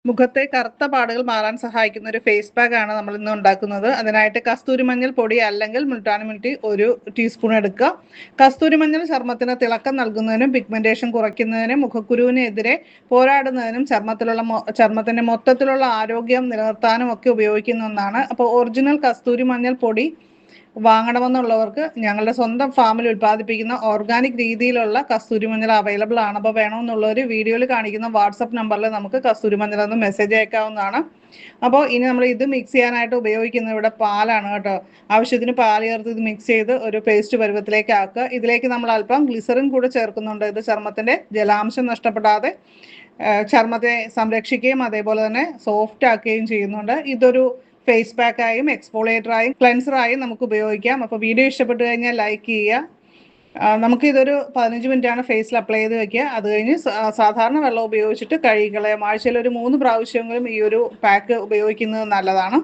മുഖത്തെ കറുത്ത പാടുകൾ മാറാൻ സഹായിക്കുന്ന ഒരു ഫേസ് പാക്ക് ആണ് നമ്മൾ ഇന്ന് ഉണ്ടാക്കുന്നത്. അതിനായിട്ട് കസ്തൂരി മഞ്ഞൾ പൊടി അല്ലെങ്കിൽ മുൾട്ടാനി മിട്ടി 1 ടീസ്പൂൺ എടുക്കുക. കസ്തൂരി മഞ്ഞൾ ചർമ്മത്തിന് തിളക്കം നൽകുന്നതിനും പിഗ്മെന്റേഷൻ കുറയ്ക്കുന്നതിനും മുഖക്കുരുവിനെതിരെ പോരാടുന്നതിനും ചർമ്മത്തിന്റെ മൊത്തത്തിലുള്ള ആരോഗ്യം നിലനിർത്താനും ഒക്കെ ഉപയോഗിക്കുന്ന ഒന്നാണ്. അപ്പോൾ ഒറിജിനൽ കസ്തൂരി മഞ്ഞൾ പൊടി വാങ്ങണമെന്നുള്ളവർക്ക് ഞങ്ങളുടെ സ്വന്തം ഫാമിൽ ഉൽപ്പാദിപ്പിക്കുന്ന ഓർഗാനിക് രീതിയിലുള്ള കസ്തൂരി മഞ്ഞൾ അവൈലബിൾ ആണ്. അപ്പോൾ വേണമെന്നുള്ളവർ വീഡിയോയിൽ കാണിക്കുന്ന വാട്സപ്പ് നമ്പറിൽ നമുക്ക് കസ്തൂരി മഞ്ഞൾ ഒന്ന് മെസ്സേജ് അയക്കാവുന്നതാണ്. അപ്പോൾ ഇനി നമ്മൾ ഇത് മിക്സ് ചെയ്യാനായിട്ട് ഉപയോഗിക്കുന്നത് ഇവിടെ പാലാണ് കേട്ടോ. ആവശ്യത്തിന് പാൽ ചേർത്ത് ഇത് മിക്സ് ചെയ്ത് ഒരു പേസ്റ്റ് പരുവത്തിലേക്ക് ആക്കുക. ഇതിലേക്ക് നമ്മൾ അല്പം ഗ്ലിസറിൻ കൂടെ ചേർക്കുന്നുണ്ട്. ഇത് ചർമ്മത്തിൻ്റെ ജലാംശം നഷ്ടപ്പെടാതെ ചർമ്മത്തെ സംരക്ഷിക്കുകയും അതേപോലെ തന്നെ സോഫ്റ്റ് ആക്കുകയും ചെയ്യുന്നുണ്ട്. ഇതൊരു ഫേസ് പാക്കായും എക്സ്ഫോളിയേറ്ററായും ക്ലെൻസറായും നമുക്ക് ഉപയോഗിക്കാം. അപ്പോൾ വീഡിയോ ഇഷ്ടപ്പെട്ടു കഴിഞ്ഞാൽ ലൈക്ക് ചെയ്യുക. നമുക്കിതൊരു 15 മിനിറ്റാണ് ഫേസിൽ അപ്ലൈ ചെയ്ത് വെക്കുക. അത് കഴിഞ്ഞ് സാധാരണ വെള്ളം ഉപയോഗിച്ചിട്ട് കഴുകിക്കളയാം. ആഴ്ചയിൽ ഒരു 3 പ്രാവശ്യമെങ്കിലും ഈ ഒരു പാക്ക് ഉപയോഗിക്കുന്നത് നല്ലതാണ്.